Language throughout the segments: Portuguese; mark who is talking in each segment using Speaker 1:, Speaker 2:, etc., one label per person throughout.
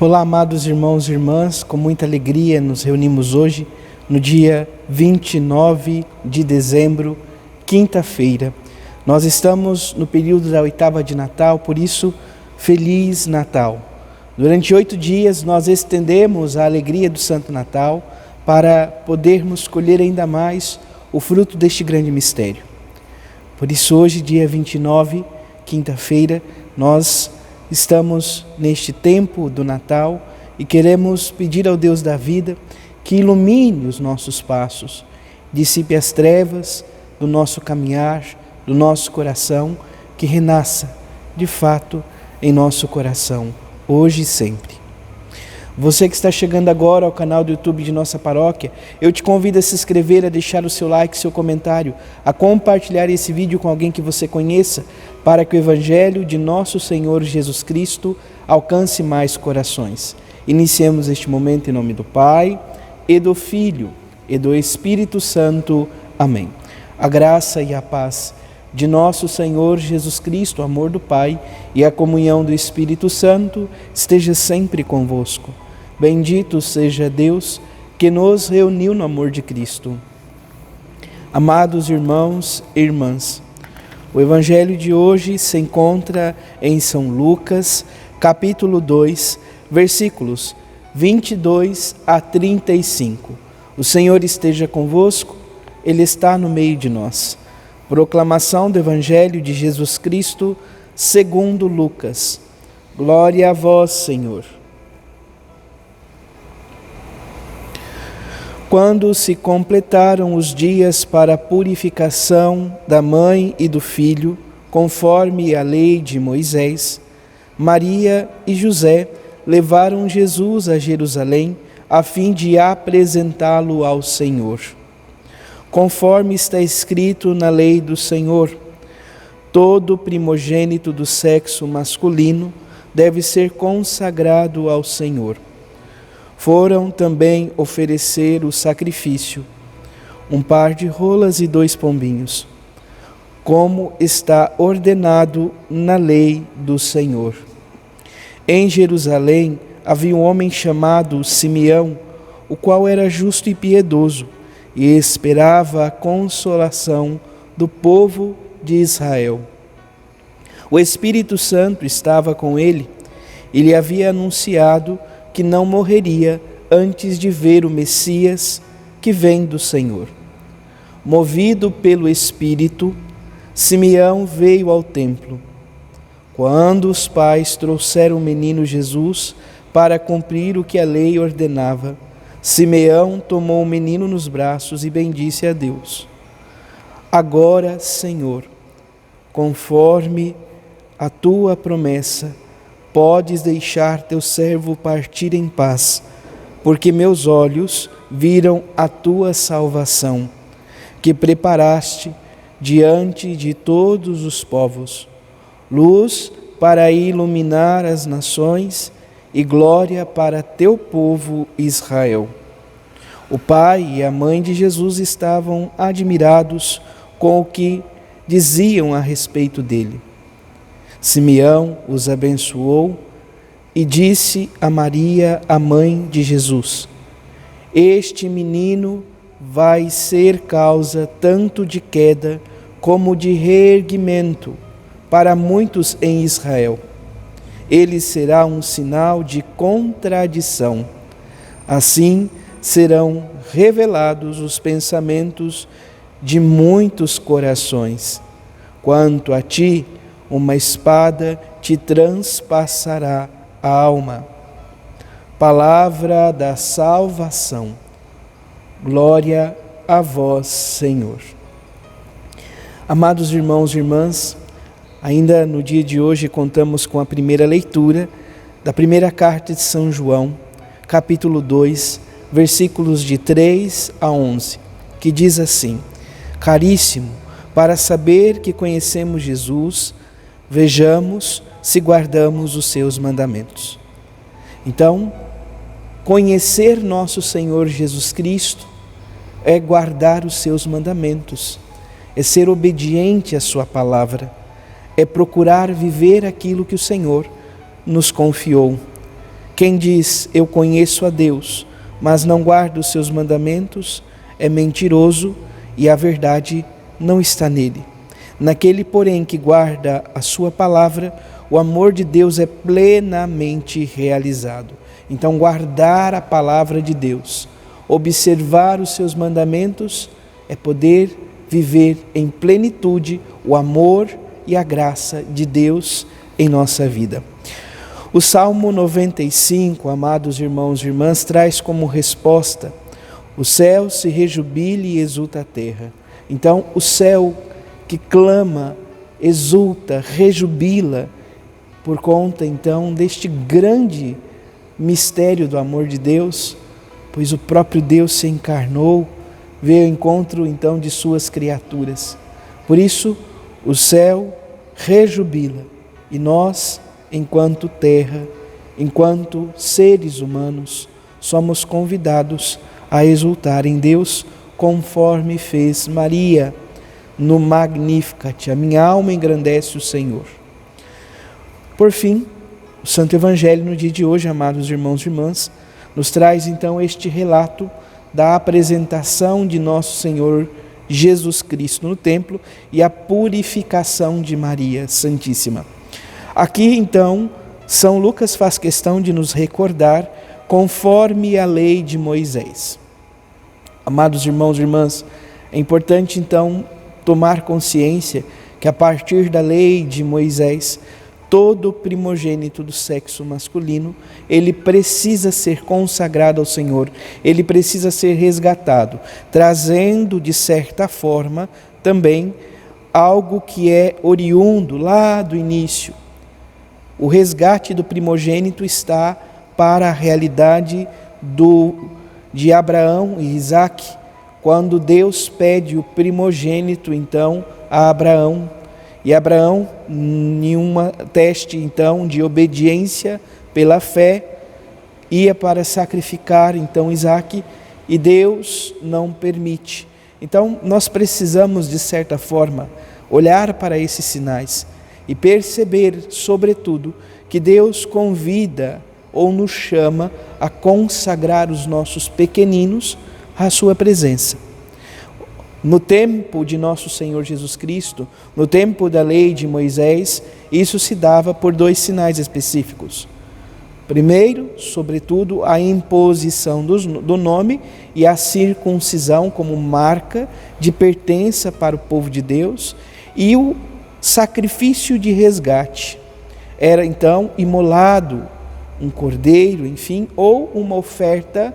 Speaker 1: Olá, amados irmãos e irmãs, com muita alegria nos reunimos hoje, no dia 29 de dezembro, quinta-feira. Nós estamos no período da oitava de Natal, por isso, Feliz Natal. Durante 8 dias nós estendemos a alegria do Santo Natal para podermos colher ainda mais o fruto deste grande mistério. Por isso hoje, dia 29, quinta-feira, nós estamos neste tempo do Natal e queremos pedir ao Deus da vida que ilumine os nossos passos, dissipe as trevas do nosso caminhar, do nosso coração, que renasça de fato em nosso coração, hoje e sempre. Você que está chegando agora ao canal do YouTube de nossa paróquia, eu te convido a se inscrever, a deixar o seu like, seu comentário, a compartilhar esse vídeo com alguém que você conheça, para que o Evangelho de nosso Senhor Jesus Cristo alcance mais corações. Iniciemos este momento em nome do Pai, e do Filho, e do Espírito Santo. Amém. A graça e a paz de nosso Senhor Jesus Cristo, o amor do Pai e a comunhão do Espírito Santo esteja sempre convosco. Bendito seja Deus que nos reuniu no amor de Cristo. Amados irmãos e irmãs, o Evangelho de hoje se encontra em São Lucas, capítulo 2, versículos 22 a 35. O Senhor esteja convosco, Ele está no meio de nós. Proclamação do Evangelho de Jesus Cristo, segundo Lucas. Glória a vós, Senhor. Quando se completaram os dias para a purificação da mãe e do filho, conforme a lei de Moisés, Maria e José levaram Jesus a Jerusalém a fim de apresentá-lo ao Senhor. Conforme está escrito na lei do Senhor, todo primogênito do sexo masculino deve ser consagrado ao Senhor. Foram também oferecer o sacrifício, um par de rolas e 2 pombinhos, como está ordenado na lei do Senhor. Em Jerusalém havia um homem chamado Simeão, o qual era justo e piedoso, e esperava a consolação do povo de Israel. O Espírito Santo estava com ele e lhe havia anunciado que não morreria antes de ver o Messias que vem do Senhor. Movido pelo Espírito, Simeão veio ao templo. Quando os pais trouxeram o menino Jesus para cumprir o que a lei ordenava, Simeão tomou o menino nos braços e bendisse a Deus. Agora, Senhor, conforme a tua promessa, podes deixar teu servo partir em paz, porque meus olhos viram a tua salvação, que preparaste diante de todos os povos, luz para iluminar as nações e glória para teu povo Israel. O pai e a mãe de Jesus estavam admirados com o que diziam a respeito dele. Simeão os abençoou e disse a Maria, a mãe de Jesus: este menino vai ser causa tanto de queda como de reerguimento para muitos em Israel. Ele será um sinal de contradição. Assim serão revelados os pensamentos de muitos corações. Quanto a ti, uma espada te transpassará a alma. Palavra da salvação. Glória a vós, Senhor. Amados irmãos e irmãs, ainda no dia de hoje contamos com a primeira leitura da primeira carta de São João, capítulo 2, versículos de 3 a 11, que diz assim: Caríssimo, para saber que conhecemos Jesus, vejamos se guardamos os seus mandamentos. Então, conhecer nosso Senhor Jesus Cristo é guardar os seus mandamentos, é ser obediente à sua palavra, é procurar viver aquilo que o Senhor nos confiou, Quem diz, eu conheço a Deus, mas não guarda os seus mandamentos, é mentiroso e a verdade não está nele. Naquele, porém, que guarda a sua palavra, o amor de Deus é plenamente realizado. Então, guardar a palavra de Deus, observar os seus mandamentos, é poder viver em plenitude o amor e a graça de Deus em nossa vida. O Salmo 95, amados irmãos e irmãs, traz como resposta: o céu se rejubile e exulta a terra. Então, o céu que clama, exulta, rejubila, por conta então deste grande mistério do amor de Deus, pois o próprio Deus se encarnou, veio ao encontro então de suas criaturas. Por isso, o céu rejubila e nós, enquanto terra, enquanto seres humanos, somos convidados a exultar em Deus, conforme fez Maria no Magnificat. A minha alma engrandece o Senhor. Por fim, o Santo Evangelho no dia de hoje, amados irmãos e irmãs, nos traz então este relato da apresentação de nosso Senhor Jesus Cristo no templo e a purificação de Maria Santíssima. Aqui então, São Lucas faz questão de nos recordar conforme a lei de Moisés. Amados irmãos e irmãs, é importante então tomar consciência que a partir da lei de Moisés, todo primogênito do sexo masculino, ele precisa ser consagrado ao Senhor, ele precisa ser resgatado, trazendo de certa forma também algo que é oriundo lá do início. O resgate do primogênito está para a realidade de Abraão e Isaque, quando Deus pede o primogênito então a Abraão. E Abraão, em um teste então de obediência pela fé, ia para sacrificar então Isaque e Deus não permite. Então nós precisamos de certa forma olhar para esses sinais e perceber, sobretudo, que Deus convida ou nos chama a consagrar os nossos pequeninos à sua presença. No tempo de nosso Senhor Jesus Cristo, no tempo da lei de Moisés, isso se dava por dois sinais específicos. Primeiro, sobretudo, a imposição do nome e a circuncisão como marca de pertença para o povo de Deus, e o sacrifício de resgate. Era então imolado um cordeiro, enfim, ou uma oferta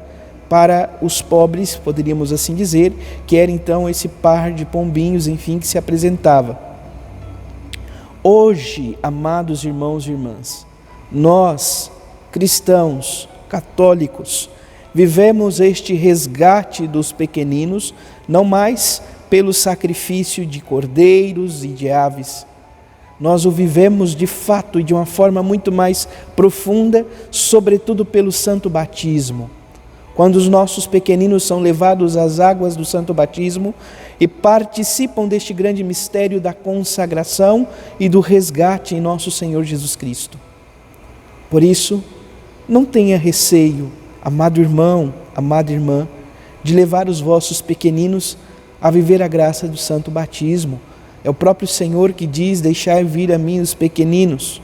Speaker 1: para os pobres, poderíamos assim dizer, que era então esse par de pombinhos, enfim, que se apresentava. Hoje, amados irmãos e irmãs, nós, cristãos, católicos, vivemos este resgate dos pequeninos, não mais pelo sacrifício de cordeiros e de aves. Nós o vivemos de fato e de uma forma muito mais profunda, sobretudo pelo santo batismo. Quando os nossos pequeninos são levados às águas do santo batismo e participam deste grande mistério da consagração e do resgate em nosso Senhor Jesus Cristo. Por isso, não tenha receio, amado irmão, amada irmã, de levar os vossos pequeninos a viver a graça do santo batismo. É o próprio Senhor que diz: deixai vir a mim os pequeninos.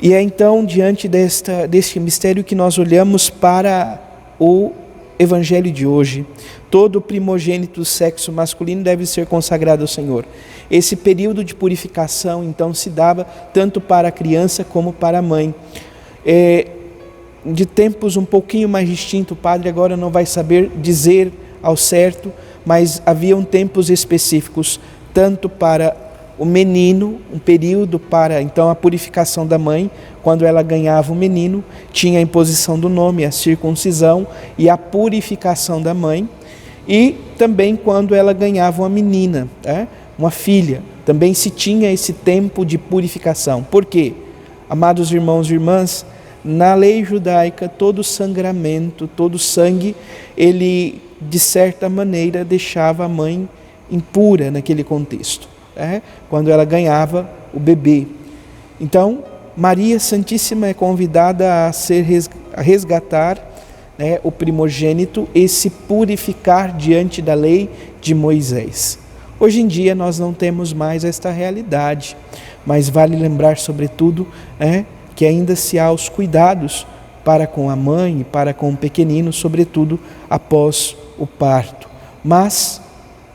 Speaker 1: E é então diante deste mistério que nós olhamos para o Evangelho de hoje. Todo primogênito do sexo masculino deve ser consagrado ao Senhor. Esse período de purificação então se dava tanto para a criança como para a mãe. De tempos um pouquinho mais distintos, o padre agora não vai saber dizer ao certo, mas haviam tempos específicos, tanto para o menino, um período para então a purificação da mãe, quando ela ganhava o menino, tinha a imposição do nome, a circuncisão e a purificação da mãe, e também quando ela ganhava uma menina, uma filha, também se tinha esse tempo de purificação. Por quê? Amados irmãos e irmãs, na lei judaica, todo sangramento, todo sangue, ele de certa maneira deixava a mãe impura naquele contexto, quando ela ganhava o bebê. Então, Maria Santíssima é convidada a resgatar, né, o primogênito e se purificar diante da lei de Moisés. Hoje em dia nós não temos mais esta realidade, mas vale lembrar sobretudo, que ainda se há os cuidados para com a mãe e para com o pequenino, sobretudo após o parto. Mas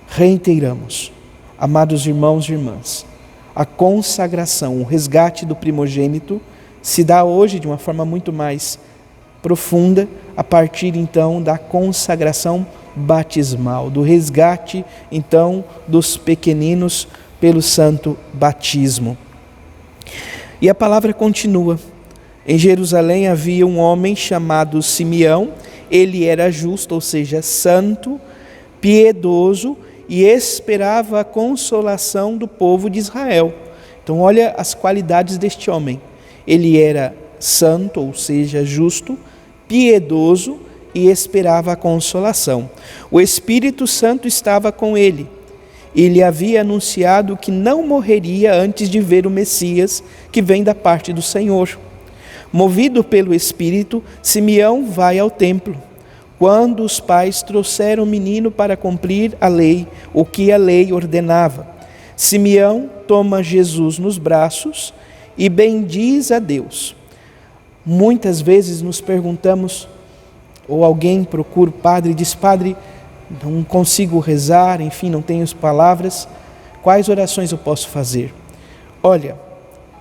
Speaker 1: reiteramos, amados irmãos e irmãs, a consagração, o resgate do primogênito se dá hoje de uma forma muito mais profunda a partir então da consagração batismal, do resgate então dos pequeninos pelo santo batismo. E a palavra continua. Em Jerusalém havia um homem chamado Simeão, ele era justo, ou seja, santo, piedoso e esperava a consolação do povo de Israel. Então olha as qualidades deste homem. Ele era santo, ou seja, justo, piedoso e esperava a consolação. O Espírito Santo estava com ele. Ele havia anunciado que não morreria antes de ver o Messias que vem da parte do Senhor. Movido pelo Espírito, Simeão vai ao templo. Quando os pais trouxeram o menino para cumprir a lei, o que a lei ordenava, Simeão toma Jesus nos braços e bendiz a Deus. Muitas vezes nos perguntamos, ou alguém procura o padre e diz: Padre, não consigo rezar, enfim, não tenho as palavras, quais orações eu posso fazer? Olha,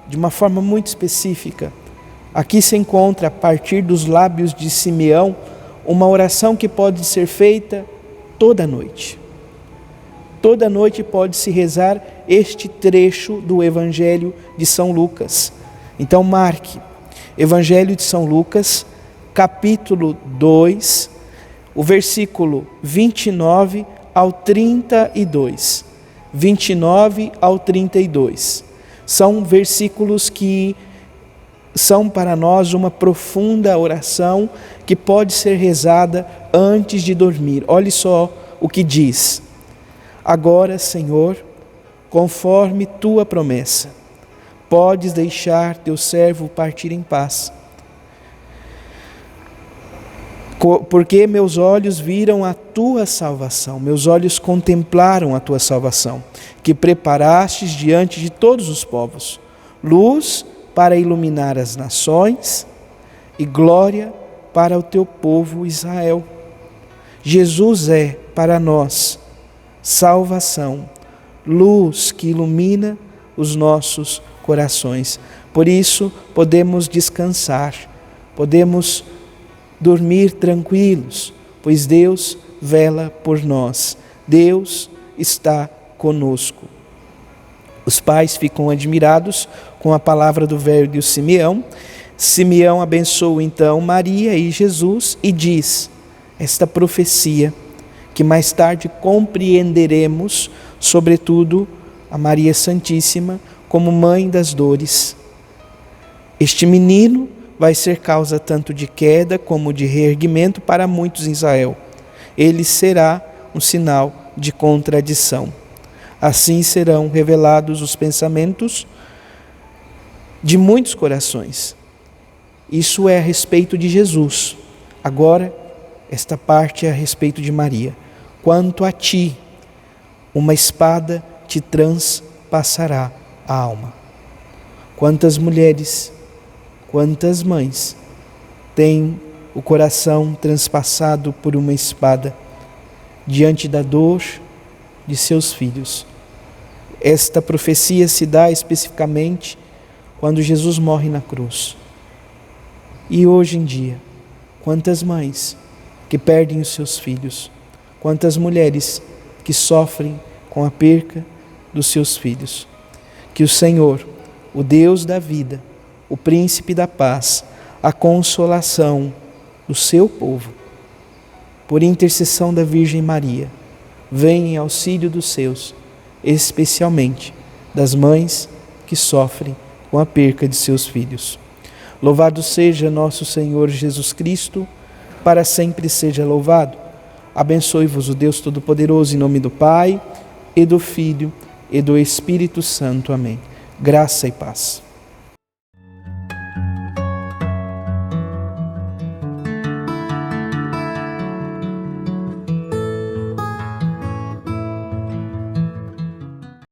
Speaker 1: de uma forma muito específica, aqui se encontra, a partir dos lábios de Simeão, uma oração que pode ser feita toda noite. Toda noite pode-se rezar este trecho do Evangelho de São Lucas. Então marque, Evangelho de São Lucas, capítulo 2, o versículo 29 ao 32. 29 ao 32. São versículos que são para nós uma profunda oração que pode ser rezada antes de dormir. Olhe só o que diz: Agora, Senhor, conforme tua promessa, podes deixar teu servo partir em paz. Porque meus olhos viram a tua salvação, meus olhos contemplaram a tua salvação, que preparastes diante de todos os povos, luz para iluminar as nações e glória para o teu povo Israel. Jesus é para nós salvação, luz que ilumina os nossos corações. Por isso podemos descansar, podemos dormir tranquilos, pois Deus vela por nós. Deus está conosco. Os pais ficam admirados com a palavra do velho Simeão. Simeão abençoa então Maria e Jesus e diz esta profecia que mais tarde compreenderemos, sobretudo a Maria Santíssima como mãe das dores. Este menino vai ser causa tanto de queda como de reerguimento para muitos em Israel. Ele será um sinal de contradição. Assim serão revelados os pensamentos de muitos corações. Isso é a respeito de Jesus. Agora, esta parte é a respeito de Maria. Quanto a ti, uma espada te transpassará a alma. Quantas mulheres, quantas mães têm o coração transpassado por uma espada diante da dor de seus filhos. Esta profecia se dá especificamente quando Jesus morre na cruz. E hoje em dia, quantas mães que perdem os seus filhos, quantas mulheres que sofrem com a perca dos seus filhos. Que o Senhor, o Deus da vida, o Príncipe da paz, a consolação do seu povo, por intercessão da Virgem Maria, venha em auxílio dos seus, especialmente das mães que sofrem com a perca de seus filhos. Louvado seja nosso Senhor Jesus Cristo, para sempre seja louvado. Abençoe-vos o Deus Todo-Poderoso, em nome do Pai, e do Filho, e do Espírito Santo. Amém. Graça e paz.